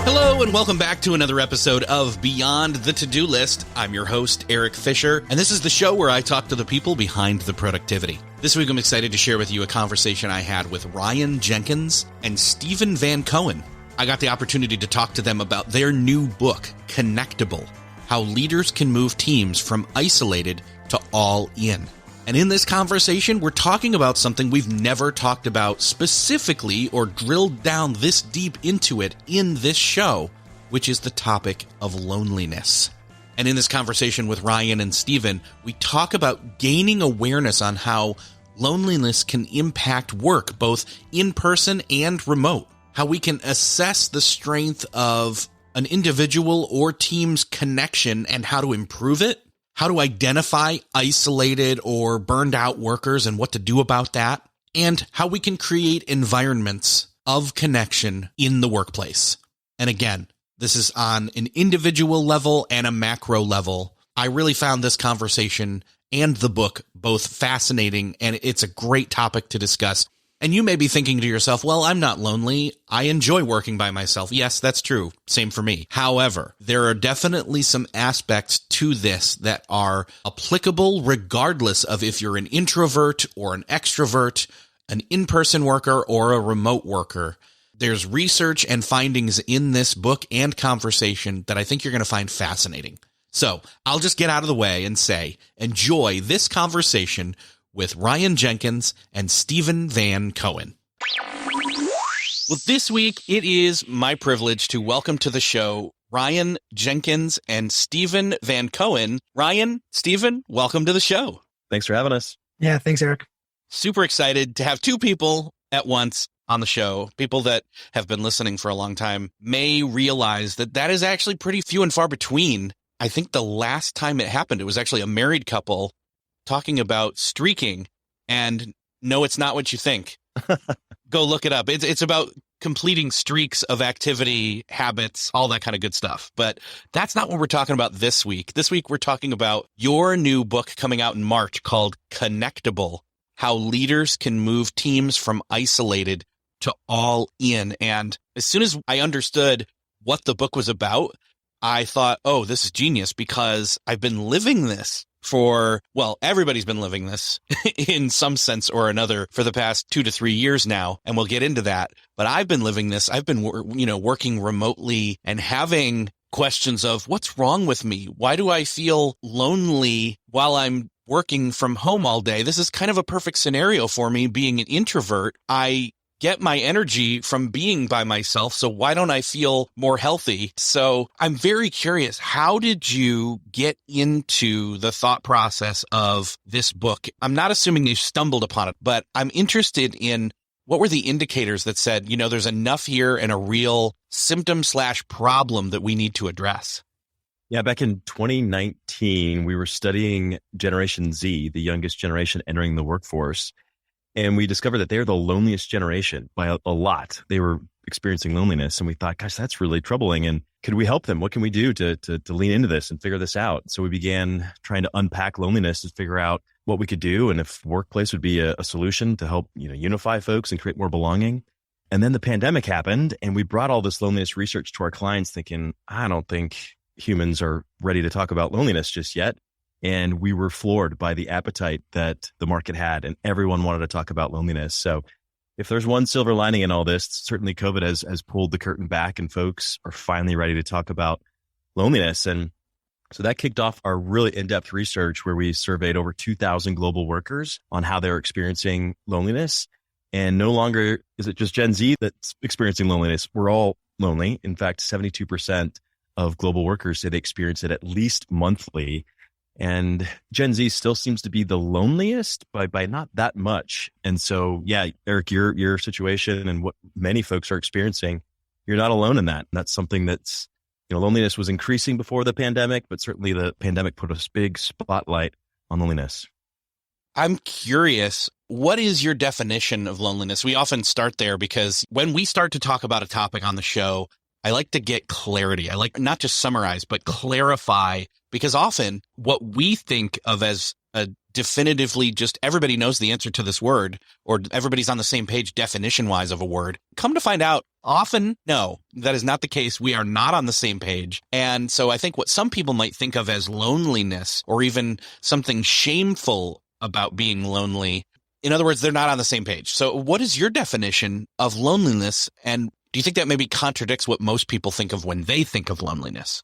Hello and welcome back to another episode of Beyond the To-Do List. I'm your host, Eric Fisher, and this is the show where I talk to the people behind the productivity. This week I'm excited to share with you a conversation I had with Ryan Jenkins and Stephen Van Cohen. I got the opportunity to talk to them about their new book, Connectable: How Leaders Can Move Teams from Isolated to All In. And in this conversation, we're talking about something we've never talked about specifically or drilled down this deep into it in this show, which is the topic of loneliness. And in this conversation with Ryan and Stephen, we talk about gaining awareness on how loneliness can impact work, both in person and remote, how we can assess the strength of an individual or team's connection and how to improve it, how to identify isolated or burned out workers and what to do about that, and how we can create environments of connection in the workplace. And again, this is on an individual level and a macro level. I really found this conversation and the book both fascinating, and it's a great topic to discuss. And you may be thinking to yourself, well, I'm not lonely. I enjoy working by myself. Yes, that's true. Same for me. However, there are definitely some aspects to this that are applicable regardless of if you're an introvert or an extrovert, an in-person worker or a remote worker. There's research and findings in this book and conversation that I think you're going to find fascinating. So I'll just get out of the way and say, enjoy this conversation with Ryan Jenkins and Stephen Van Cohen. Well, this week, it is my privilege to welcome to the show Ryan Jenkins and Stephen Van Cohen. Ryan, Stephen, welcome to the show. Thanks for having us. Yeah, thanks, Eric. Super excited to have two people at once on the show. People that have been listening for a long time may realize that that is actually pretty few and far between. I think the last time it happened, it was actually a married couple talking about streaking, and no, it's not what you think. Go look it up. It's about completing streaks of activity, habits, all that kind of good stuff. But that's not what we're talking about this week. This week, we're talking about your new book coming out in March called Connectable: How Leaders Can Move Teams from Isolated to All In. And as soon as I understood what the book was about, I thought, oh, this is genius, because I've been living this for, well, everybody's been living this in some sense or another for the past 2 to 3 years now, and we'll get into that. But I've been living this. I've been, working remotely and having questions of what's wrong with me? Why do I feel lonely while I'm working from home all day? This is kind of a perfect scenario for me, being an introvert. I get my energy from being by myself. So why don't I feel more healthy? So I'm very curious. How did you get into the thought process of this book? I'm not assuming you stumbled upon it, but I'm interested in what were the indicators that said, there's enough here and a real symptom/problem that we need to address? Yeah, back in 2019, we were studying Generation Z, the youngest generation entering the workforce. And we discovered that they're the loneliest generation by a lot. They were experiencing loneliness. And we thought, gosh, that's really troubling. And could we help them? What can we do to lean into this and figure this out? So we began trying to unpack loneliness and figure out what we could do and if workplace would be a solution to help unify folks and create more belonging. And then the pandemic happened, and we brought all this loneliness research to our clients thinking, I don't think humans are ready to talk about loneliness just yet. And we were floored by the appetite that the market had, and everyone wanted to talk about loneliness. So if there's one silver lining in all this, certainly COVID has pulled the curtain back, and folks are finally ready to talk about loneliness. And so that kicked off our really in-depth research where we surveyed over 2,000 global workers on how they're experiencing loneliness. And no longer is it just Gen Z that's experiencing loneliness. We're all lonely. In fact, 72% of global workers say they experience it at least monthly. And Gen Z still seems to be the loneliest by not that much. And so, yeah, Eric, your situation and what many folks are experiencing, you're not alone in that. And that's something that's, loneliness was increasing before the pandemic, but certainly the pandemic put a big spotlight on loneliness. I'm curious, what is your definition of loneliness? We often start there because when we start to talk about a topic on the show, I like to get clarity. I like not just summarize, but clarify, because often what we think of as a definitively just everybody knows the answer to this word, or everybody's on the same page definition wise of a word. Come to find out, often, no, that is not the case. We are not on the same page. And so I think what some people might think of as loneliness or even something shameful about being lonely, in other words, they're not on the same page. So what is your definition of loneliness? And do you think that maybe contradicts what most people think of when they think of loneliness?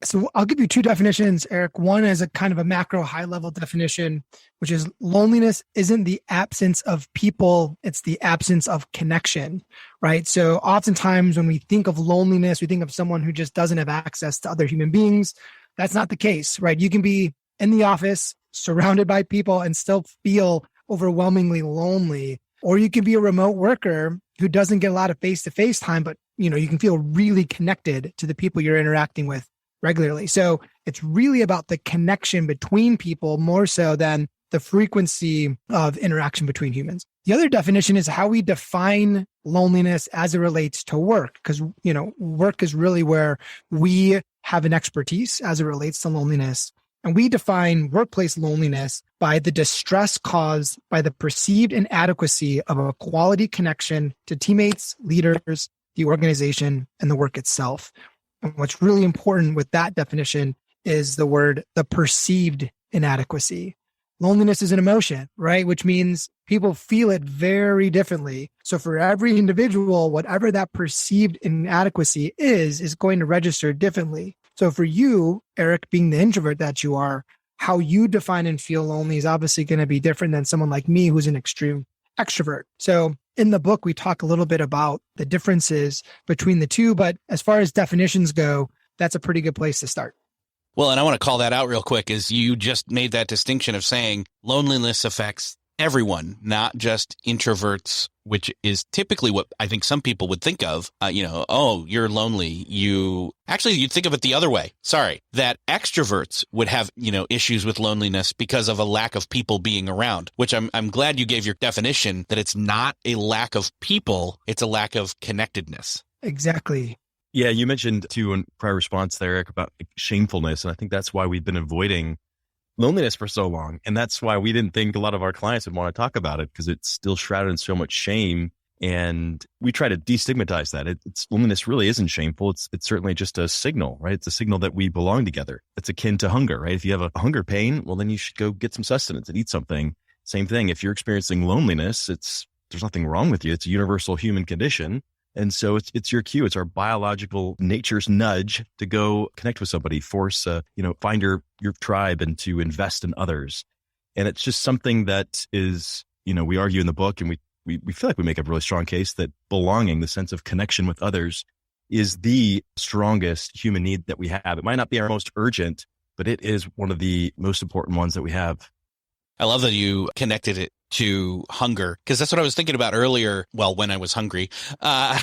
So I'll give you two definitions, Eric. One is a kind of a macro high level definition, which is loneliness isn't the absence of people, it's the absence of connection, right? So oftentimes when we think of loneliness, we think of someone who just doesn't have access to other human beings. That's not the case, right? You can be in the office surrounded by people and still feel overwhelmingly lonely, or you can be a remote worker who doesn't get a lot of face-to-face time, but you can feel really connected to the people you're interacting with regularly. So it's really about the connection between people more so than the frequency of interaction between humans. The other definition is how we define loneliness as it relates to work, because, work is really where we have an expertise as it relates to loneliness. And we define workplace loneliness by the distress caused by the perceived inadequacy of a quality connection to teammates, leaders, the organization, and the work itself. And what's really important with that definition is the perceived inadequacy. Loneliness is an emotion, right? Which means people feel it very differently. So for every individual, whatever that perceived inadequacy is going to register differently. So for you, Eric, being the introvert that you are, how you define and feel lonely is obviously going to be different than someone like me who's an extreme extrovert. So in the book, we talk a little bit about the differences between the two, but as far as definitions go, that's a pretty good place to start. Well, and I want to call that out real quick, is you just made that distinction of saying loneliness affects everyone, not just introverts, which is typically what I think some people would think of. Oh, you're lonely. You'd think of it the other way. Sorry, that extroverts would have, issues with loneliness because of a lack of people being around, which I'm glad you gave your definition that it's not a lack of people, it's a lack of connectedness. Exactly. Yeah, you mentioned too in prior response there, Eric, about shamefulness. And I think that's why we've been avoiding loneliness for so long. And that's why we didn't think a lot of our clients would want to talk about it, because it's still shrouded in so much shame. And we try to destigmatize that. Loneliness really isn't shameful. It's certainly just a signal, right? It's a signal that we belong together. It's akin to hunger, right? If you have a hunger pain, well, then you should go get some sustenance and eat something. Same thing. If you're experiencing loneliness, there's nothing wrong with you. It's a universal human condition. And so it's your cue. It's our biological nature's nudge to go connect with somebody, find your tribe and to invest in others. And it's just something that is, we argue in the book, and we feel like we make a really strong case that belonging, the sense of connection with others, is the strongest human need that we have. It might not be our most urgent, but it is one of the most important ones that we have. I love that you connected it to hunger, because that's what I was thinking about earlier. Well, when I was hungry, I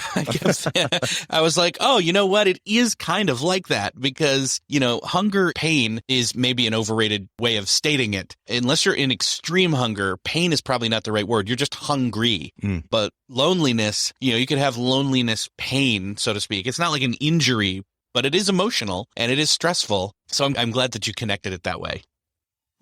was like, oh, you know what? It is kind of like that, because, hunger, pain is maybe an overrated way of stating it. Unless you're in extreme hunger, pain is probably not the right word. You're just hungry. But loneliness, you could have loneliness pain, so to speak. It's not like an injury, but it is emotional and it is stressful. So I'm glad that you connected it that way.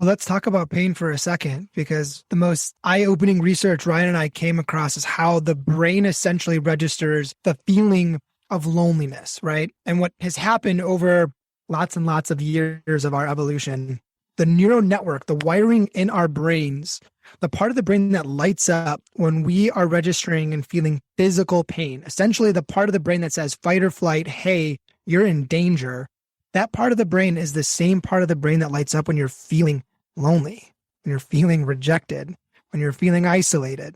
Well, let's talk about pain for a second, because the most eye-opening research Ryan and I came across is how the brain essentially registers the feeling of loneliness, right? And what has happened over lots and lots of years of our evolution, the neural network, the wiring in our brains, the part of the brain that lights up when we are registering and feeling physical pain, essentially the part of the brain that says fight or flight, hey, you're in danger. That part of the brain is the same part of the brain that lights up when you're feeling lonely, when you're feeling rejected, when you're feeling isolated.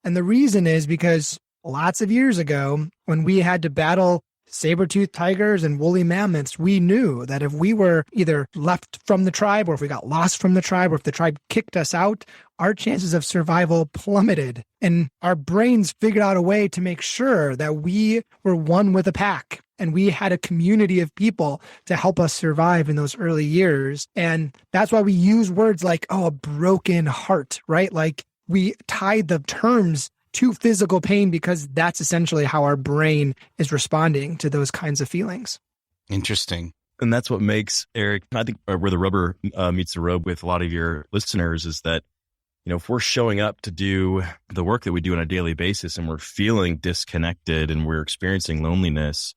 And the reason is because lots of years ago, when we had to battle saber-toothed tigers and woolly mammoths, we knew that if we were either left from the tribe, or if we got lost from the tribe, or if the tribe kicked us out, our chances of survival plummeted. And our brains figured out a way to make sure that we were one with a pack, and we had a community of people to help us survive in those early years. And that's why we use words like, a broken heart, right? Like we tied the terms to physical pain, because that's essentially how our brain is responding to those kinds of feelings. Interesting. And that's what makes, Eric, I think where the rubber meets the road with a lot of your listeners is that, if we're showing up to do the work that we do on a daily basis and we're feeling disconnected and we're experiencing loneliness,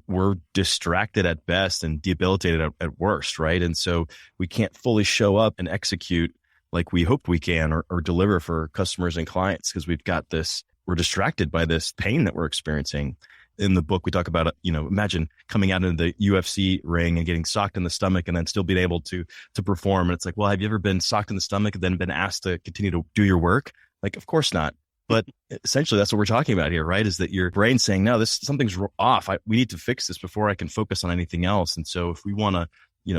we're distracted at best and debilitated at worst, right? And so we can't fully show up and execute like we hoped we can or deliver for customers and clients because we're distracted by this pain that we're experiencing. In the book, we talk about, imagine coming out into the UFC ring and getting socked in the stomach and then still being able to perform. And it's like, well, have you ever been socked in the stomach and then been asked to continue to do your work? Like, of course not. But essentially, that's what we're talking about here, right? Is that your brain saying, no, something's off. We need to fix this before I can focus on anything else. And so if we want to,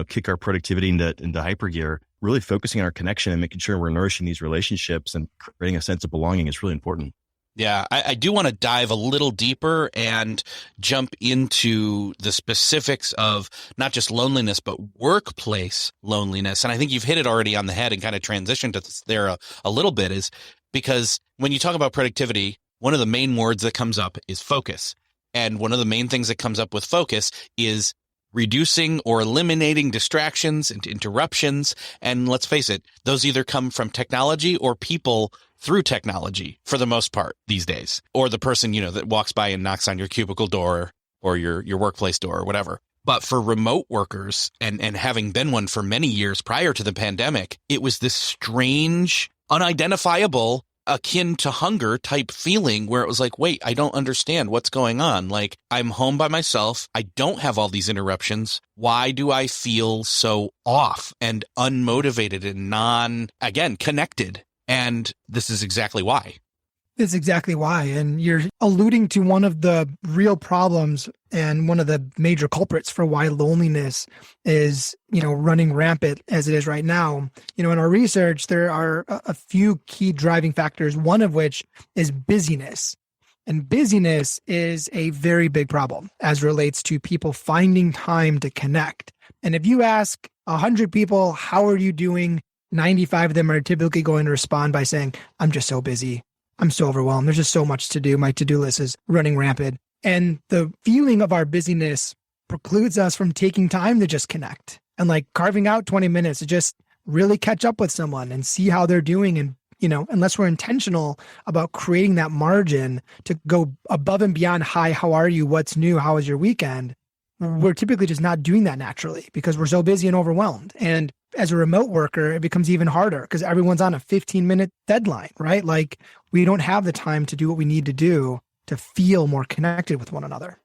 kick our productivity into hyper gear, really focusing on our connection and making sure we're nourishing these relationships and creating a sense of belonging is really important. Yeah, I do want to dive a little deeper and jump into the specifics of not just loneliness, but workplace loneliness. And I think you've hit it already on the head and kind of transitioned to there a little bit, is because when you talk about productivity, one of the main words that comes up is focus. And one of the main things that comes up with focus is reducing or eliminating distractions and interruptions. And let's face it, those either come from technology or people through technology for the most part these days, or the person, that walks by and knocks on your cubicle door or your workplace door or whatever. But for remote workers and having been one for many years prior to the pandemic, it was this strange, unidentifiable, akin to hunger type feeling where it was like, wait, I don't understand what's going on. Like, I'm home by myself. I don't have all these interruptions. Why do I feel so off and unmotivated and connected? And this is exactly why. It's exactly why. And you're alluding to one of the real problems and one of the major culprits for why loneliness is, running rampant as it is right now. In our research, there are a few key driving factors, one of which is busyness. And busyness is a very big problem as relates to people finding time to connect. And if you ask 100 people, how are you doing? 95 of them are typically going to respond by saying, I'm just so busy. I'm so overwhelmed. There's just so much to do. My to-do list is running rampant. And the feeling of our busyness precludes us from taking time to just connect and carving out 20 minutes to just really catch up with someone and see how they're doing. And, unless we're intentional about creating that margin to go above and beyond, hi, how are you? What's new? How was your weekend? We're typically just not doing that naturally because we're so busy and overwhelmed. And as a remote worker, it becomes even harder because everyone's on a 15-minute deadline, right? We don't have the time to do what we need to do to feel more connected with one another.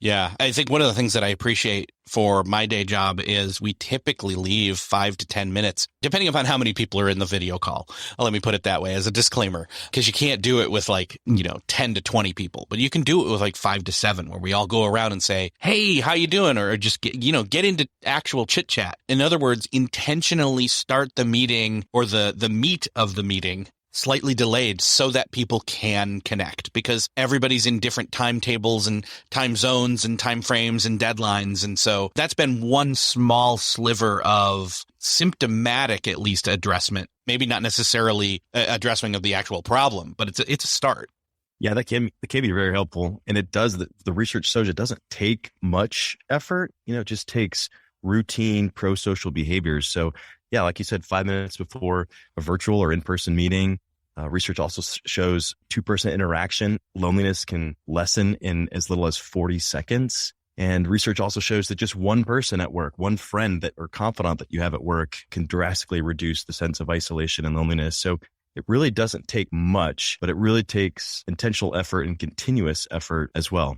Yeah, I think one of the things that I appreciate for my day job is we typically leave 5 to 10 minutes, depending upon how many people are in the video call. Let me put it that way as a disclaimer, because you can't do it with 10 to 20 people, but you can do it with 5 to 7, where we all go around and say, hey, how you doing? Or just get into actual chit chat. In other words, intentionally start the meeting or the meat of the meeting slightly delayed so that people can connect, because everybody's in different timetables and time zones and time frames and deadlines. And so that's been one small sliver of symptomatic, at least, addressment. Maybe not necessarily addressing of the actual problem, but it's a start. Yeah, it can be very helpful. And it does, the research shows it doesn't take much effort. It just takes routine pro-social behaviors. So yeah, like you said, 5 minutes before a virtual or in-person meeting. Research also shows 2% interaction. Loneliness can lessen in as little as 40 seconds. And research also shows that just one person at work, one friend or confidant that you have at work can drastically reduce the sense of isolation and loneliness. So it really doesn't take much, but it really takes intentional effort and continuous effort as well.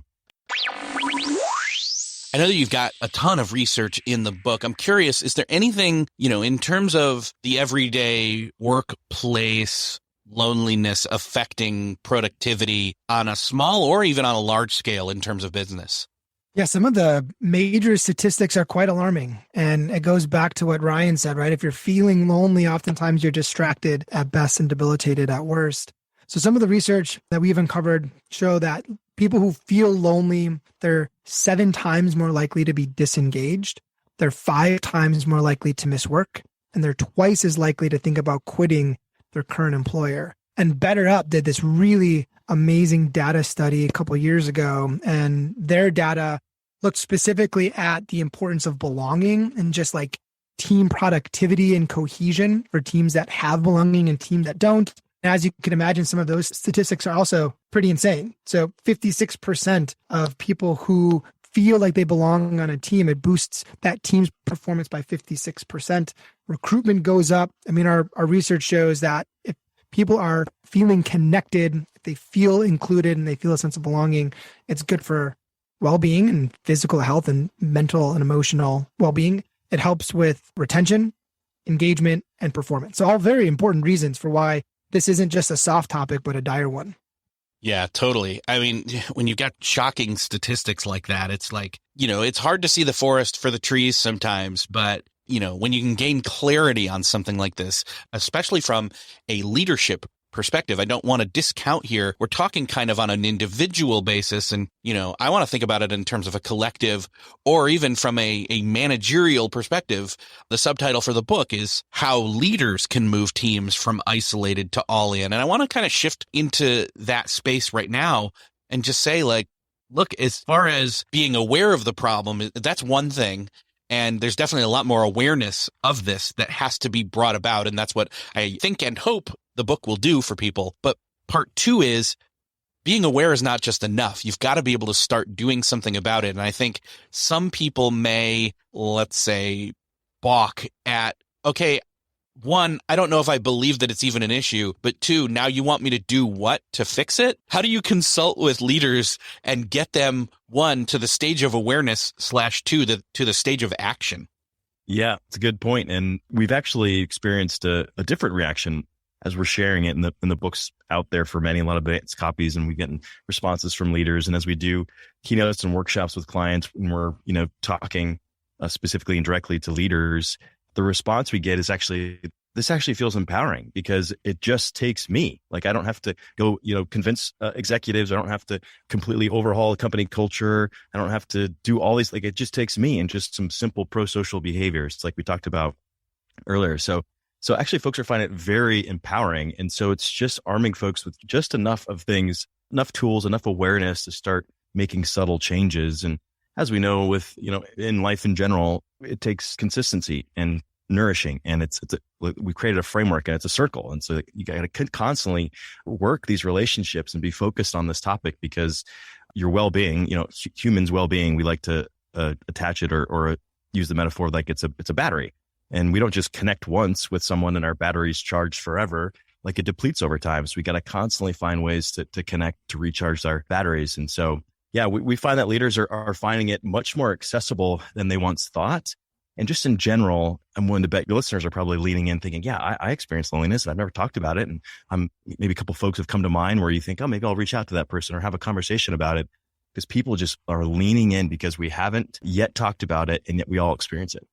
I know that you've got a ton of research in the book. I'm curious, is there anything, in terms of the everyday workplace loneliness affecting productivity on a small or even on a large scale in terms of business? Yeah, some of the major statistics are quite alarming. And it goes back to what Ryan said, right? If you're feeling lonely, oftentimes you're distracted at best and debilitated at worst. So some of the research that we've uncovered show that people who feel lonely, they're 7 times more likely to be disengaged. They're 5 times more likely to miss work. And they're twice as likely to think about quitting their current employer. And BetterUp did this really amazing data study a couple of years ago. And their data looked specifically at the importance of belonging and just like team productivity and cohesion for teams that have belonging and teams that don't. And as you can imagine, some of those statistics are also pretty insane. So 56% of people who feel like they belong on a team, it boosts that team's performance by 56%. Recruitment goes up. I mean, our research shows that if people are feeling connected, if they feel included and they feel a sense of belonging, it's good for well-being and physical health and mental and emotional well-being. It helps with retention, engagement, and performance. So all very important reasons for why this isn't just a soft topic, but a dire one. Yeah, totally. I mean, when you've got shocking statistics like that, it's like, it's hard to see the forest for the trees sometimes, but when you can gain clarity on something like this, especially from a leadership perspective, I don't want to discount here. We're talking kind of on an individual basis. And, I want to think about it in terms of a collective or even from a managerial perspective. The subtitle for the book is How Leaders Can Move Teams from Isolated to All In. And I want to kind of shift into that space right now and just say, like, look, as far as being aware of the problem, that's one thing. And there's definitely a lot more awareness of this that has to be brought about. And that's what I think and hope the book will do for people. But part two is being aware is not just enough. You've got to be able to start doing something about it. And I think some people may, let's say, balk at, okay, one, I don't know if I believe that it's even an issue, but two, now you want me to do what to fix it? How do you consult with leaders and get them, one, to the stage of awareness / two, to the stage of action? Yeah, it's a good point. And we've actually experienced a different reaction as we're sharing it in the books out there for many, a lot of advanced copies, and we get responses from leaders. And as we do keynotes and workshops with clients, when we're, talking specifically and directly to leaders, the response we get is this actually feels empowering because it just takes me. Like, I don't have to go, convince executives. I don't have to completely overhaul a company culture. I don't have to do all these, like, it just takes me and just some simple pro-social behaviors like we talked about earlier. So actually folks are finding it very empowering. And so it's just arming folks with just enough of things, enough tools, enough awareness to start making subtle changes. And as we know with, in life in general, it takes consistency and nourishing. And we created a framework and it's a circle. And so you got to constantly work these relationships and be focused on this topic because your well-being, humans' well-being, we like to attach it or use the metaphor like it's a battery. And we don't just connect once with someone and our battery's charged forever. Like, it depletes over time. So we got to constantly find ways to connect, to recharge our batteries. And so, yeah, we find that leaders are finding it much more accessible than they once thought. And just in general, I'm willing to bet your listeners are probably leaning in thinking, yeah, I experience loneliness and I've never talked about it. And maybe a couple of folks have come to mind where you think, oh, maybe I'll reach out to that person or have a conversation about it, because people just are leaning in because we haven't yet talked about it and yet we all experience it.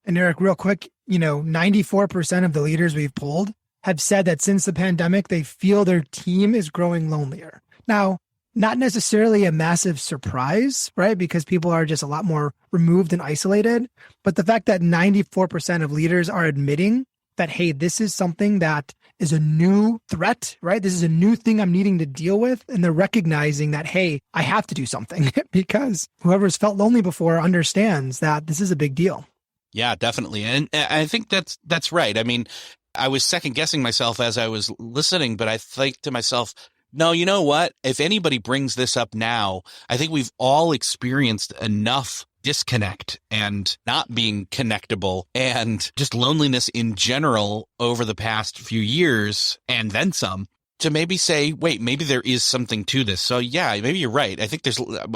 And Eric, real quick, 94% of the leaders we've polled have said that since the pandemic, they feel their team is growing lonelier. Now, not necessarily a massive surprise, right? Because people are just a lot more removed and isolated. But the fact that 94% of leaders are admitting that, hey, this is something that is a new threat, right? This is a new thing I'm needing to deal with. And they're recognizing that, hey, I have to do something because whoever's felt lonely before understands that this is a big deal. Yeah, definitely. And I think that's right. I mean, I was second guessing myself as I was listening, but I think to myself, no, you know what? If anybody brings this up now, I think we've all experienced enough disconnect and not being connectable and just loneliness in general over the past few years and then some to maybe say, wait, maybe there is something to this. So yeah, maybe you're right.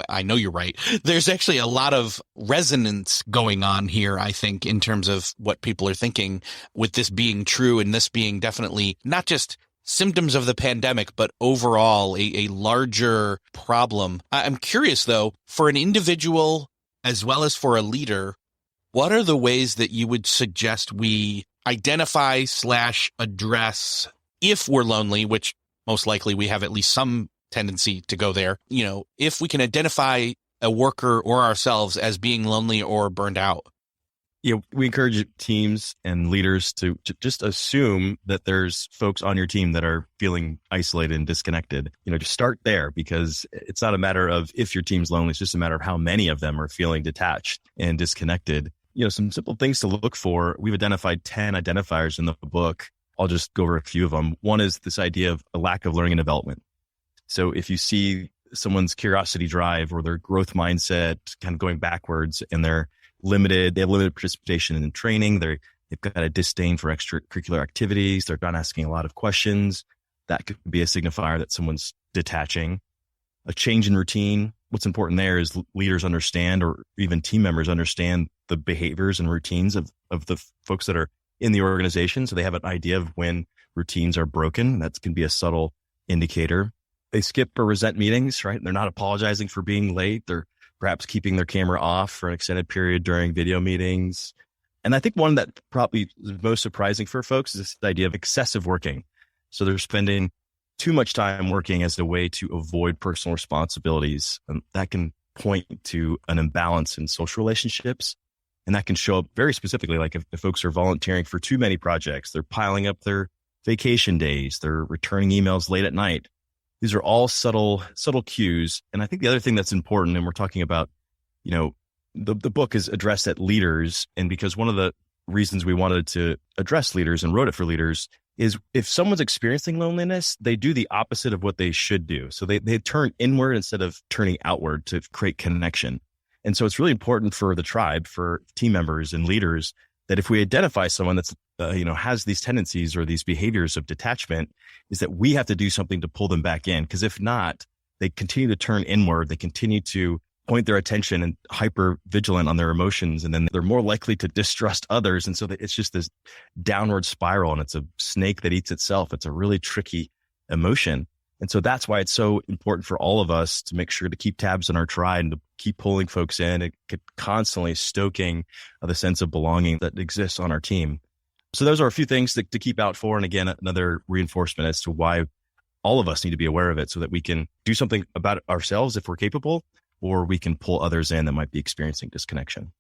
I know you're right. There's actually a lot of resonance going on here, I think, in terms of what people are thinking with this being true and this being definitely not just symptoms of the pandemic, but overall a larger problem. I'm curious though, for an individual as well as for a leader, what are the ways that you would suggest we identify / address if we're lonely, which most likely we have at least some tendency to go there, if we can identify a worker or ourselves as being lonely or burned out? We encourage teams and leaders to just assume that there's folks on your team that are feeling isolated and disconnected. Just start there, because it's not a matter of if your team's lonely. It's just a matter of how many of them are feeling detached and disconnected. Some simple things to look for. We've identified 10 identifiers in the book. I'll just go over a few of them. One is this idea of a lack of learning and development. So if you see someone's curiosity drive or their growth mindset kind of going backwards, and they have limited participation in training, they've got a disdain for extracurricular activities, they're not asking a lot of questions, that could be a signifier that someone's detaching. A change in routine. What's important there is leaders understand, or even team members understand, the behaviors and routines of the folks that are in the organization. So they have an idea of when routines are broken. That can be a subtle indicator. They skip or resent meetings, right? They're not apologizing for being late. They're perhaps keeping their camera off for an extended period during video meetings. And I think one that probably is most surprising for folks is this idea of excessive working. So they're spending too much time working as a way to avoid personal responsibilities. And that can point to an imbalance in social relationships. And that can show up very specifically, like if folks are volunteering for too many projects, they're piling up their vacation days, they're returning emails late at night. These are all subtle cues. And I think the other thing that's important, and we're talking about, the book is addressed at leaders. And because one of the reasons we wanted to address leaders and wrote it for leaders is if someone's experiencing loneliness, they do the opposite of what they should do. So they turn inward instead of turning outward to create connection. And so it's really important for the tribe, for team members and leaders, that if we identify someone that's, has these tendencies or these behaviors of detachment, is that we have to do something to pull them back in. Because if not, they continue to turn inward. They continue to point their attention and hyper vigilant on their emotions. And then they're more likely to distrust others. And so it's just this downward spiral, and it's a snake that eats itself. It's a really tricky emotion. And so that's why it's so important for all of us to make sure to keep tabs on our tribe and to keep pulling folks in and constantly stoking the sense of belonging that exists on our team. So those are a few things to keep out for. And again, another reinforcement as to why all of us need to be aware of it, so that we can do something about it ourselves if we're capable, or we can pull others in that might be experiencing disconnection.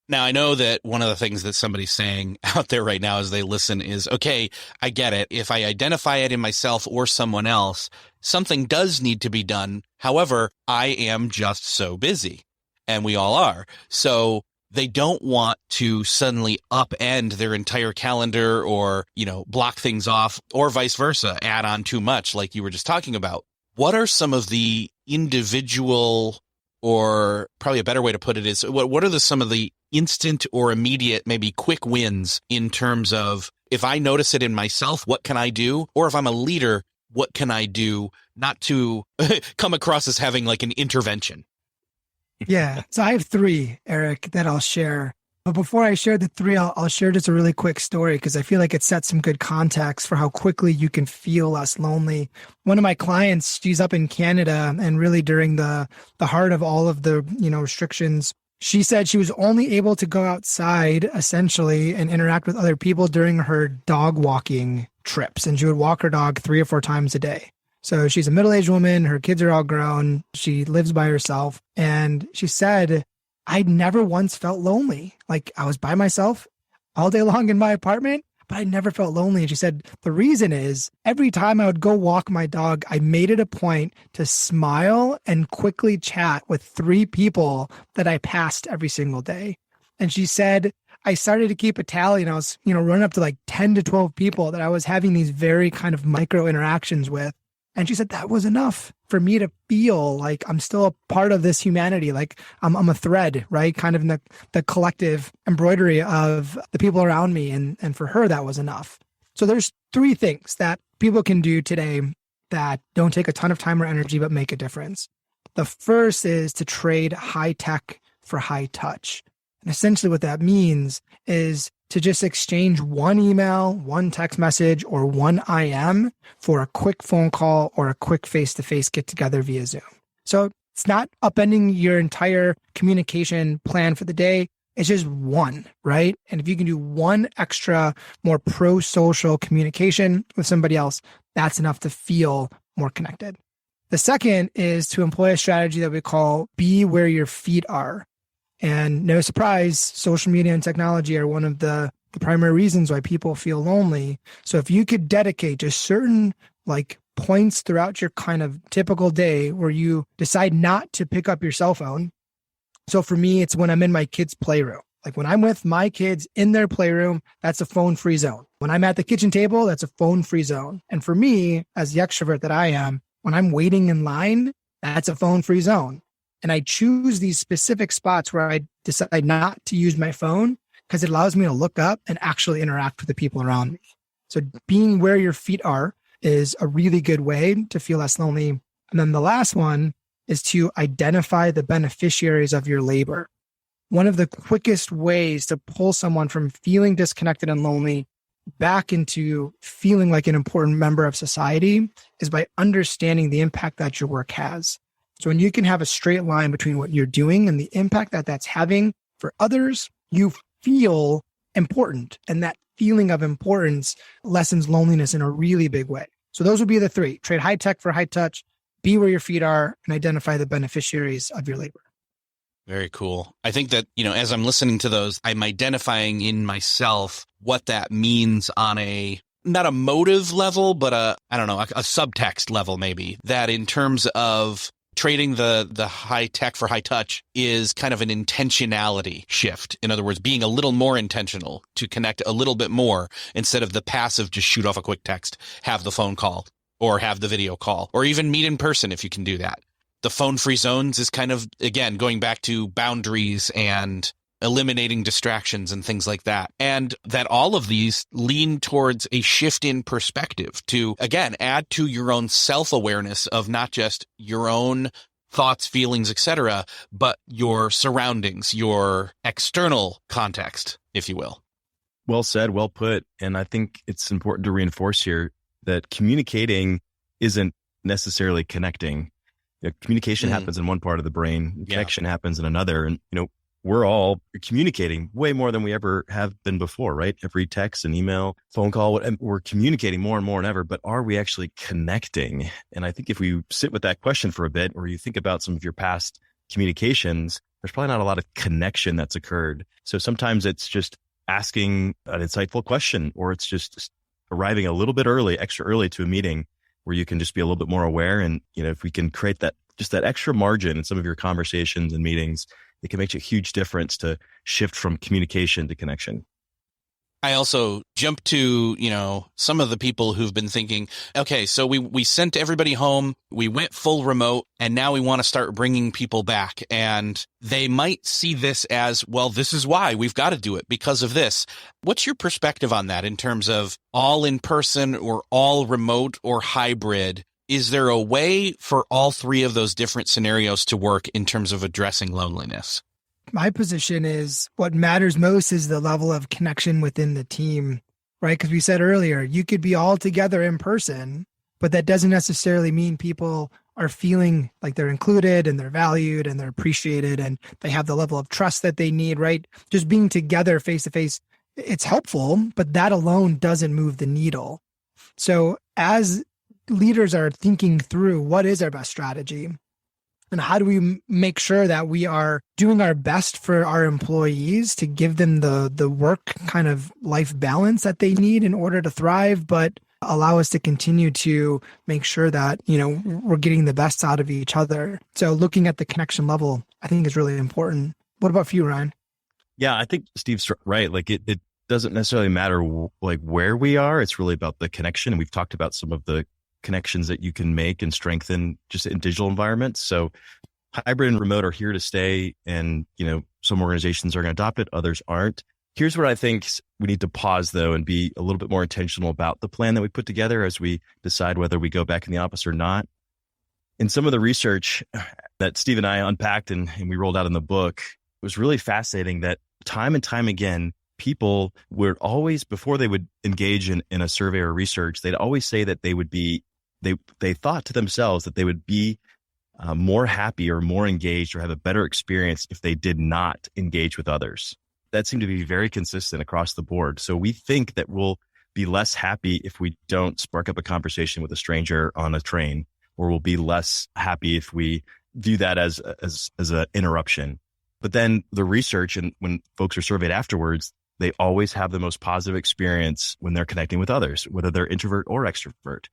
Now, I know that one of the things that somebody's saying out there right now as they listen is, okay, I get it. If I identify it in myself or someone else, something does need to be done. However, I am just so busy, and we all are. So they don't want to suddenly upend their entire calendar or, block things off, or vice versa, add on too much like you were just talking about. What are some of the individual, or probably a better way to put it is, what are some of the instant or immediate, maybe quick wins in terms of, if I notice it in myself, what can I do? Or if I'm a leader, what can I do not to come across as having like an intervention? Yeah. So I have 3, Eric, that I'll share. But before I share the 3, I'll share just a really quick story, because I feel like it sets some good context for how quickly you can feel less lonely. One of my clients, she's up in Canada, and really during the heart of all of the, restrictions, she said she was only able to go outside essentially and interact with other people during her dog walking trips. And she would walk her dog 3 or 4 times a day. So she's a middle-aged woman. Her kids are all grown. She lives by herself. And she said, I'd never once felt lonely. Like, I was by myself all day long in my apartment, but I never felt lonely. And she said, the reason is every time I would go walk my dog, I made it a point to smile and quickly chat with 3 people that I passed every single day. And she said, I started to keep a tally, and I was, running up to like 10 to 12 people that I was having these very kind of micro interactions with. And she said that was enough for me to feel like I'm still a part of this humanity. Like I'm a thread, right? Kind of in the collective embroidery of the people around me. And for her, that was enough. So there's 3 things that people can do today that don't take a ton of time or energy, but make a difference. The first is to trade high tech for high touch. And essentially what that means is to just exchange 1 email, 1 text message, or 1 IM for a quick phone call or a quick face-to-face get-together via Zoom. So it's not upending your entire communication plan for the day. It's just 1, right? And if you can do 1 extra, more pro-social communication with somebody else, that's enough to feel more connected. The second is to employ a strategy that we call be where your feet are. And no surprise, social media and technology are one of the primary reasons why people feel lonely. So if you could dedicate just certain like points throughout your kind of typical day where you decide not to pick up your cell phone. So for me, it's when I'm in my kids' playroom. Like when I'm with my kids in their playroom, that's a phone-free zone. When I'm at the kitchen table, that's a phone-free zone. And for me, as the extrovert that I am, when I'm waiting in line, that's a phone-free zone. And I choose these specific spots where I decide not to use my phone because it allows me to look up and actually interact with the people around me. So being where your feet are is a really good way to feel less lonely. And then the last one is to identify the beneficiaries of your labor. One of the quickest ways to pull someone from feeling disconnected and lonely back into feeling like an important member of society is by understanding the impact that your work has. So when you can have a straight line between what you're doing and the impact that that's having for others, you feel important. And that feeling of importance lessens loneliness in a really big way. So those would be the three: trade high tech for high touch, be where your feet are, and identify the beneficiaries of your labor. Very cool. I think that, as I'm listening to those, I'm identifying in myself what that means on not a motive level, but a subtext level, maybe, that in terms of trading the high tech for high touch is kind of an intentionality shift. In other words, being a little more intentional to connect a little bit more instead of the passive, just shoot off a quick text, have the phone call or have the video call, or even meet in person if you can do that. The phone-free zones is kind of, again, going back to boundaries and eliminating distractions and things like that. And that all of these lean towards a shift in perspective to, again, add to your own self-awareness of not just your own thoughts, feelings, etc., but your surroundings, your external context, if you will. Well said, well put. And I think it's important to reinforce here that communicating isn't necessarily connecting. Communication happens in one part of the brain, connection happens in another. And, we're all communicating way more than we ever have been before, right? Every text and email, phone call, we're communicating more and more than ever, but are we actually connecting? And I think if we sit with that question for a bit, or you think about some of your past communications, there's probably not a lot of connection that's occurred. So sometimes it's just asking an insightful question, or it's just arriving a little bit early, extra early to a meeting where you can just be a little bit more aware. And, if we can create that extra margin in some of your conversations and meetings, it can make a huge difference to shift from communication to connection. I also jump to, some of the people who've been thinking, okay, so we sent everybody home, we went full remote, and now we want to start bringing people back. And they might see this as, well, this is why we've got to do it because of this. What's your perspective on that in terms of all in person or all remote or hybrid? Is there a way for all three of those different scenarios to work in terms of addressing loneliness? My position is what matters most is the level of connection within the team, right? Because we said earlier, you could be all together in person, but that doesn't necessarily mean people are feeling like they're included and they're valued and they're appreciated and they have the level of trust that they need, right? Just being together face to face, it's helpful, but that alone doesn't move the needle. So as leaders are thinking through what is our best strategy and how do we make sure that we are doing our best for our employees to give them the work kind of life balance that they need in order to thrive, but allow us to continue to make sure that, we're getting the best out of each other. So looking at the connection level, I think is really important. What about for you, Ryan? Yeah, I think Steve's right. Like it doesn't necessarily matter like where we are. It's really about the connection. And we've talked about some of the connections that you can make and strengthen just in digital environments. So hybrid and remote are here to stay. And, some organizations are going to adopt it, others aren't. Here's what I think we need to pause though, and be a little bit more intentional about the plan that we put together as we decide whether we go back in the office or not. In some of the research that Steve and I unpacked and we rolled out in the book, it was really fascinating that time and time again, people would always, before they would engage in a survey or research, they'd always say that they would be, they thought to themselves that they would be more happy or more engaged or have a better experience if they did not engage with others. That seemed to be very consistent across the board. So we think that we'll be less happy if we don't spark up a conversation with a stranger on a train, or we'll be less happy if we view that as an interruption. But then the research, and when folks are surveyed afterwards, they always have the most positive experience when they're connecting with others, whether they're introvert or extrovert.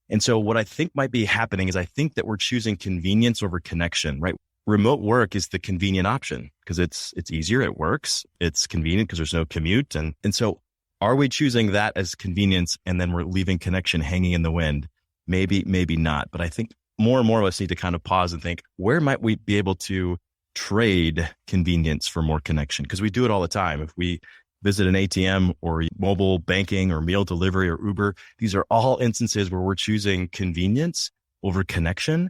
And so what I think might be happening is I think that we're choosing convenience over connection, right? Remote work is the convenient option because it's easier, it works, it's convenient because there's no commute. And so are we choosing that as convenience and then we're leaving connection hanging in the wind? Maybe, maybe not. But I think more and more of us need to kind of pause and think, where might we be able to trade convenience for more connection? Because we do it all the time. If we visit an ATM or mobile banking or meal delivery or Uber, these are all instances where we're choosing convenience over connection.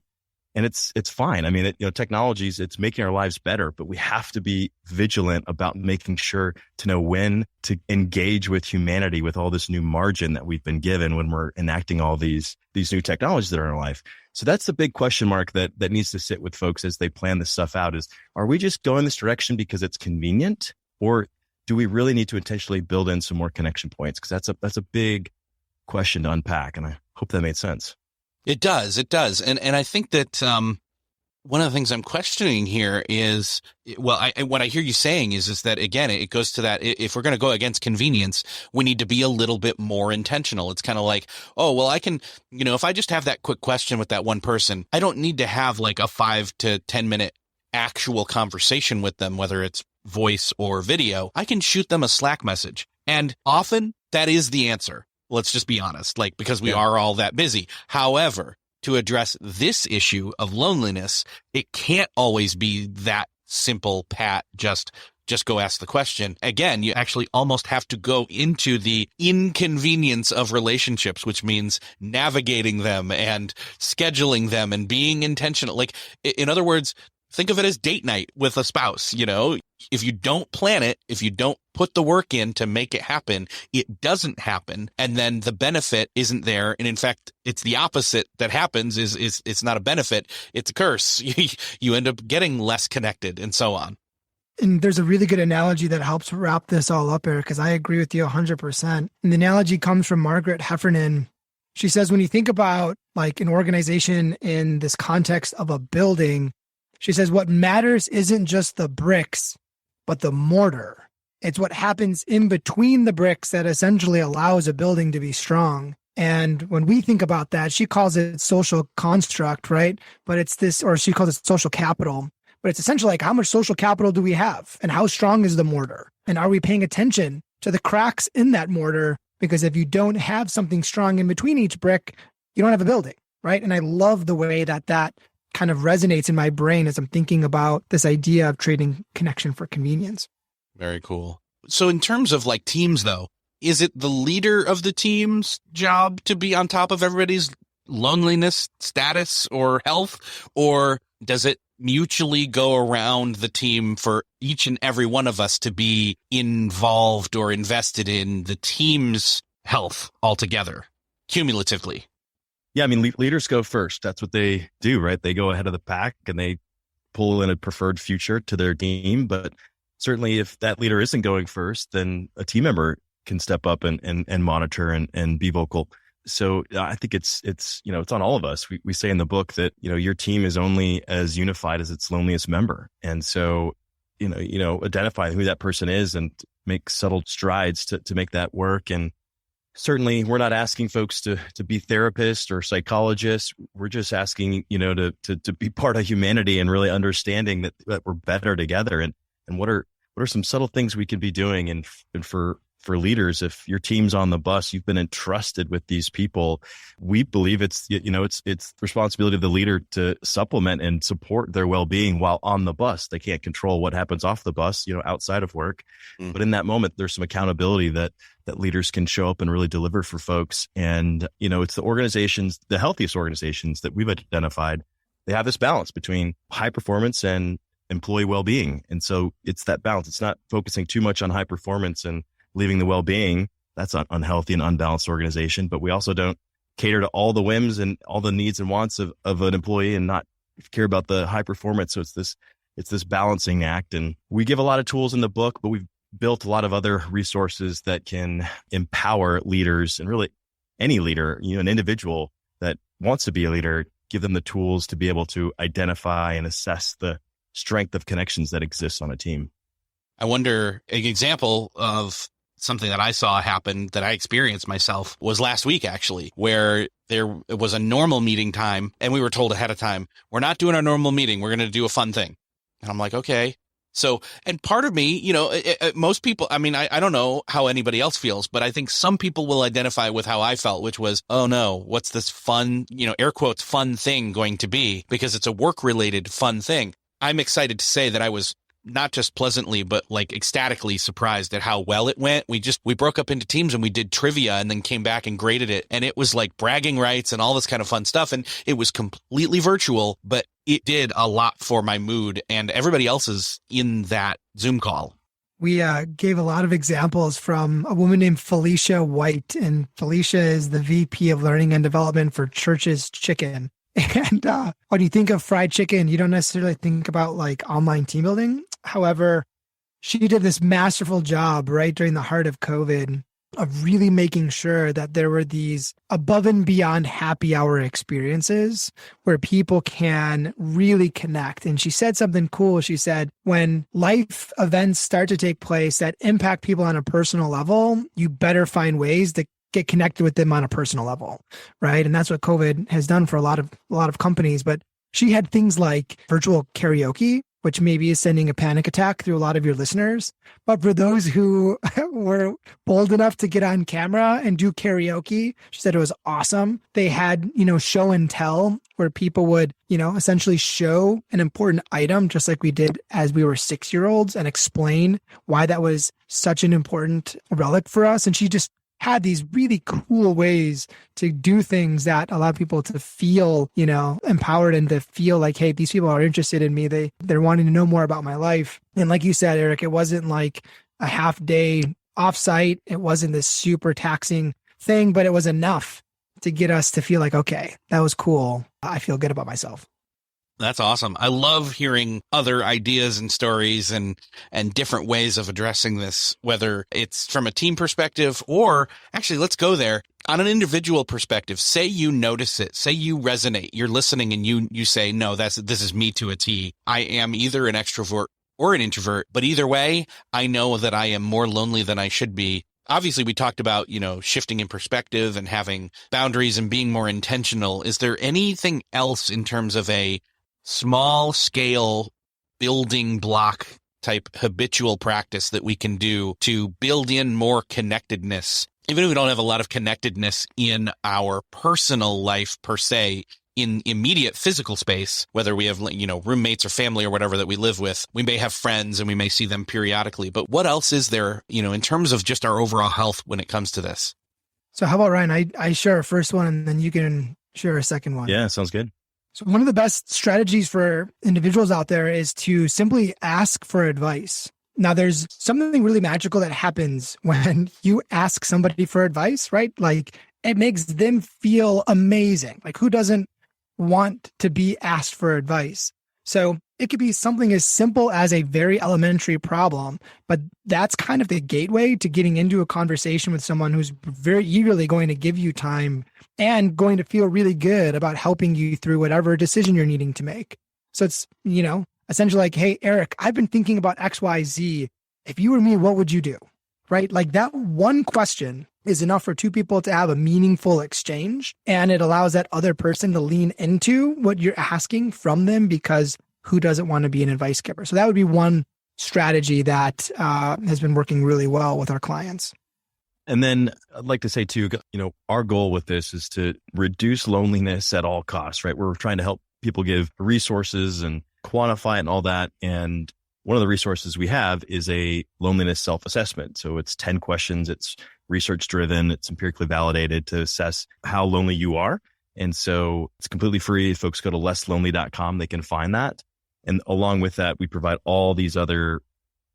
And it's fine. I mean, technologies, it's making our lives better, but we have to be vigilant about making sure to know when to engage with humanity with all this new margin that we've been given when we're enacting all these new technologies that are in our life. So that's the big question mark that needs to sit with folks as they plan this stuff out is, are we just going this direction because it's convenient, or do we really need to intentionally build in some more connection points? Because that's a big question to unpack. And I hope that made sense. It does. And I think that one of the things I'm questioning here is, what I hear you saying is that, again, it goes to that, if we're going to go against convenience, we need to be a little bit more intentional. It's kind of like, oh, well, I can, if I just have that quick question with that one person, I don't need to have like a 5 to 10 minute actual conversation with them, whether it's voice or video. I can shoot them a Slack message. And often that is the answer. Let's just be honest, because we are all that busy. However, to address this issue of loneliness, it can't always be that simple, pat, just go ask the question. Again, you actually almost have to go into the inconvenience of relationships, which means navigating them and scheduling them and being intentional. In other words, think of it as date night with a spouse. If you don't plan it, if you don't put the work in to make it happen, it doesn't happen. And then the benefit isn't there. And in fact, it's the opposite that happens is it's not a benefit. It's a curse. You end up getting less connected and so on. And there's a really good analogy that helps wrap this all up, Eric, because I agree with you 100%. And the analogy comes from Margaret Heffernan. She says, when you think about an organization in this context of a building, she says, what matters isn't just the bricks, but the mortar. It's what happens in between the bricks that essentially allows a building to be strong. And when we think about that, she calls it social construct, right? But it's this, or she calls it social capital. But it's essentially how much social capital do we have? And how strong is the mortar? And are we paying attention to the cracks in that mortar? Because if you don't have something strong in between each brick, you don't have a building, right? And I love the way that kind of resonates in my brain as I'm thinking about this idea of trading connection for convenience. Very cool. So in terms of teams, though, is it the leader of the team's job to be on top of everybody's loneliness status or health? Or does it mutually go around the team for each and every one of us to be involved or invested in the team's health altogether, cumulatively? Yeah, I mean, leaders go first. That's what they do, right? They go ahead of the pack and they pull in a preferred future to their team. But certainly if that leader isn't going first, then a team member can step up and monitor and be vocal. So I think it's on all of us. We say in the book that, your team is only as unified as its loneliest member. And so, identify who that person is and make subtle strides to make that work. And certainly we're not asking folks to be therapists or psychologists. We're just asking, to be part of humanity and really understanding that we're better together. And what are some subtle things we can be doing? And for leaders, if your team's on the bus, you've been entrusted with these people. We believe it's the responsibility of the leader to supplement and support their well-being while on the bus. They can't control what happens off the bus, outside of work. But in that moment, there's some accountability that leaders can show up and really deliver for folks. And, it's the healthiest organizations that we've identified. They have this balance between high performance and employee well-being. And so it's that balance. It's not focusing too much on high performance and leaving the well-being. That's an unhealthy and unbalanced organization. But we also don't cater to all the whims and all the needs and wants of an employee and not care about the high performance. So it's this balancing act. And we give a lot of tools in the book, but we've built a lot of other resources that can empower leaders, and really any leader, an individual that wants to be a leader, give them the tools to be able to identify and assess the strength of connections that exists on a team. I wonder, an example of something that I saw happen that I experienced myself was last week, actually, where it was a normal meeting time and we were told ahead of time, we're not doing our normal meeting. We're going to do a fun thing. And I'm like, okay. So, and part of me, most people, I mean, I don't know how anybody else feels, but I think some people will identify with how I felt, which was, oh no, what's this fun, air quotes, fun thing going to be? Because it's a work related fun thing. I'm excited to say that I was not just pleasantly, but like ecstatically surprised at how well it went. We broke up into teams and we did trivia and then came back and graded it. And it was like bragging rights and all this kind of fun stuff. And it was completely virtual, but it did a lot for my mood and everybody else's in that Zoom call. We gave a lot of examples from a woman named Felicia White, and Felicia is the VP of Learning and Development for Church's Chicken. And when you think of fried chicken, you don't necessarily think about like online team building. However, she did this masterful job right during the heart of COVID of really making sure that there were these above and beyond happy hour experiences where people can really connect. And she said something cool. She said, when life events start to take place that impact people on a personal level, you better find ways to get connected with them on a personal level, right? And that's what COVID has done for a lot of companies. But she had things like virtual karaoke, which maybe is sending a panic attack through a lot of your listeners. But for those who were bold enough to get on camera and do karaoke, she said it was awesome. They had, show and tell where people would, essentially show an important item, just like we did as we were 6-year-olds, and explain why that was such an important relic for us. And she just had these really cool ways to do things that allow people to feel, empowered and to feel like, hey, these people are interested in me. They're wanting to know more about my life. And like you said, Eric, it wasn't like a half day offsite. It wasn't this super taxing thing, but it was enough to get us to feel like, okay, that was cool. I feel good about myself. That's awesome. I love hearing other ideas and stories and different ways of addressing this, whether it's from a team perspective or actually, let's go there on an individual perspective. Say you notice it, say you resonate, you're listening and you say, no, this is me to a T. I am either an extrovert or an introvert, but either way, I know that I am more lonely than I should be. Obviously, we talked about, shifting in perspective and having boundaries and being more intentional. Is there anything else in terms of a small scale building block type habitual practice that we can do to build in more connectedness, even if we don't have a lot of connectedness in our personal life per se, in immediate physical space, whether we have, roommates or family or whatever that we live with, we may have friends and we may see them periodically, but what else is there, in terms of just our overall health when it comes to this? So how about Ryan? I share a first one and then you can share a second one. Yeah, sounds good. So one of the best strategies for individuals out there is to simply ask for advice. Now, there's something really magical that happens when you ask somebody for advice, right? Like it makes them feel amazing. Like who doesn't want to be asked for advice? So it could be something as simple as a very elementary problem, but that's kind of the gateway to getting into a conversation with someone who's very eagerly going to give you time and going to feel really good about helping you through whatever decision you're needing to make. So it's, essentially like, hey, Eric, I've been thinking about XYZ. If you were me, what would you do? Right? Like that one question is enough for two people to have a meaningful exchange. And it allows that other person to lean into what you're asking from them, because who doesn't want to be an advice giver? So that would be one strategy that has been working really well with our clients. And then I'd like to say too, our goal with this is to reduce loneliness at all costs, right? We're trying to help people give resources and quantify it and all that. And one of the resources we have is a loneliness self-assessment. So it's 10 questions. It's research driven. It's empirically validated to assess how lonely you are. And so it's completely free. If folks go to lesslonely.com, they can find that. And along with that, we provide all these other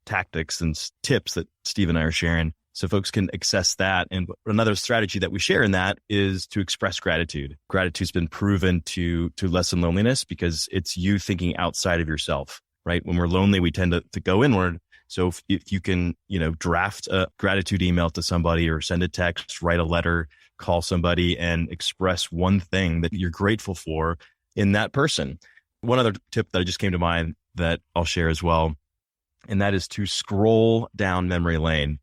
tactics and tips that Steve and I are sharing, so folks can access that. And another strategy that we share in that is to express gratitude. Gratitude's been proven to lessen loneliness because it's you thinking outside of yourself, right? When we're lonely, we tend to go inward. So if you can, draft a gratitude email to somebody or send a text, write a letter, call somebody and express one thing that you're grateful for in that person. One other tip that just came to mind, that I'll share as well. And that is to scroll down memory lane.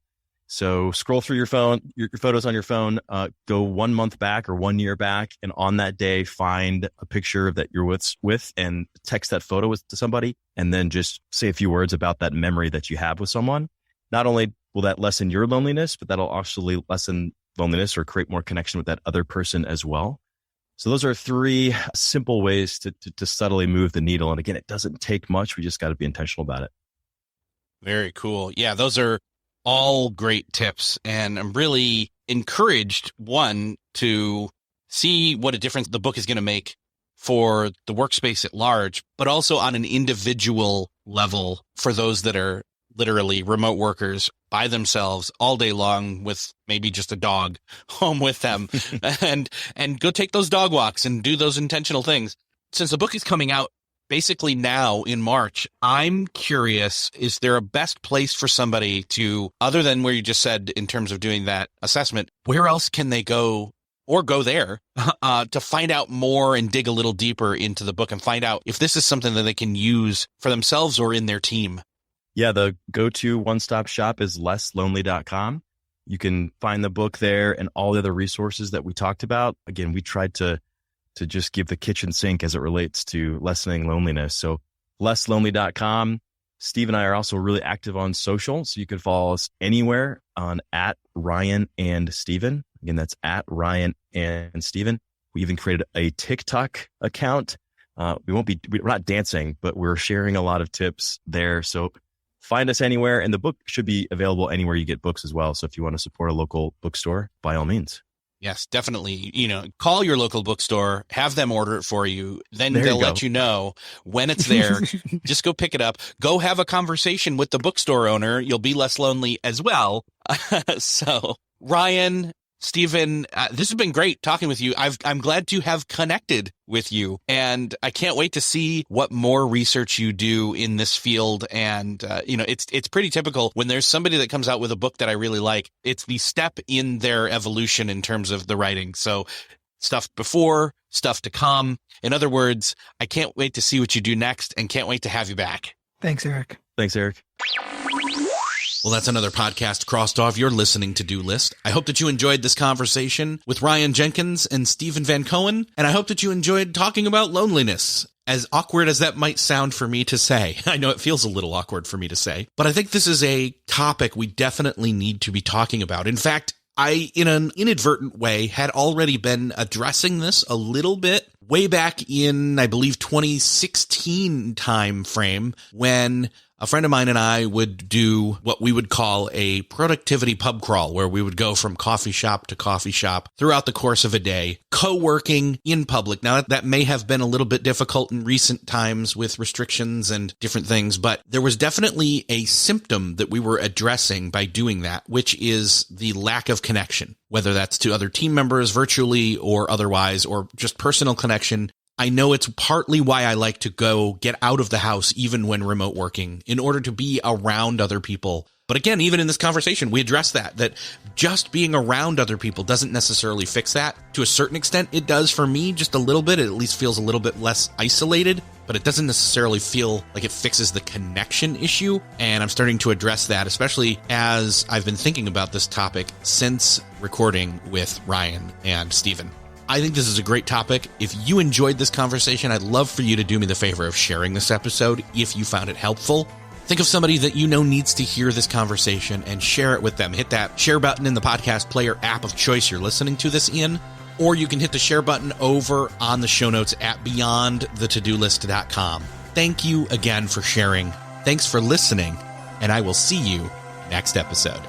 So scroll through your phone, your photos on your phone, go 1 month back or 1 year back. And on that day, find a picture that you're with and text that photo to somebody. And then just say a few words about that memory that you have with someone. Not only will that lessen your loneliness, but that'll actually lessen loneliness or create more connection with that other person as well. So those are 3 simple ways to subtly move the needle. And again, it doesn't take much. We just got to be intentional about it. Very cool. Yeah, those are all great tips. And I'm really encouraged, one, to see what a difference the book is going to make for the workspace at large, but also on an individual level for those that are literally remote workers by themselves all day long with maybe just a dog home with them and go take those dog walks and do those intentional things. Since the book is coming out basically now in March, I'm curious, is there a best place for somebody to, other than where you just said in terms of doing that assessment, where else can they go or go there to find out more and dig a little deeper into the book and find out if this is something that they can use for themselves or in their team? Yeah, the go-to one-stop shop is lesslonely.com. You can find the book there and all the other resources that we talked about. Again, we tried to just give the kitchen sink as it relates to lessening loneliness. So lesslonely.com. Steve and I are also really active on social. So you can follow us anywhere on @RyanandSteven. Again, that's @RyanandSteven. We even created a TikTok account. We're not dancing, but we're sharing a lot of tips there. So find us anywhere. And the book should be available anywhere you get books as well. So if you want to support a local bookstore, by all means. Yes, definitely. Call your local bookstore, have them order it for you. Then they'll let you know when it's there. Just go pick it up. Go have a conversation with the bookstore owner. You'll be less lonely as well. So, Ryan, Stephen, this has been great talking with you. I'm glad to have connected with you, and I can't wait to see what more research you do in this field. And it's pretty typical when there's somebody that comes out with a book that I really like. It's the step in their evolution in terms of the writing. So stuff before, stuff to come. In other words, I can't wait to see what you do next, and can't wait to have you back. Thanks, Eric. Thanks, Eric. Well, that's another podcast crossed off your listening to-do list. I hope that you enjoyed this conversation with Ryan Jenkins and Stephen Van Cohen, and I hope that you enjoyed talking about loneliness. As awkward as that might sound for me to say, I know it feels a little awkward for me to say, but I think this is a topic we definitely need to be talking about. In fact, I, in an inadvertent way, had already been addressing this a little bit way back in, I believe, 2016 time frame, when a friend of mine and I would do what we would call a productivity pub crawl, where we would go from coffee shop to coffee shop throughout the course of a day, co-working in public. Now, that may have been a little bit difficult in recent times with restrictions and different things, but there was definitely a symptom that we were addressing by doing that, which is the lack of connection, whether that's to other team members virtually or otherwise, or just personal connection. I know it's partly why I like to go get out of the house, even when remote working, in order to be around other people. But again, even in this conversation, we address that just being around other people doesn't necessarily fix that. To a certain extent, it does for me, just a little bit. It at least feels a little bit less isolated, but it doesn't necessarily feel like it fixes the connection issue. And I'm starting to address that, especially as I've been thinking about this topic since recording with Ryan and Stephen. I think this is a great topic. If you enjoyed this conversation, I'd love for you to do me the favor of sharing this episode if you found it helpful. Think of somebody that you know needs to hear this conversation and share it with them. Hit that share button in the podcast player app of choice you're listening to this in, or you can hit the share button over on the show notes at beyondthetodolist.com. Thank you again for sharing. Thanks for listening, and I will see you next episode.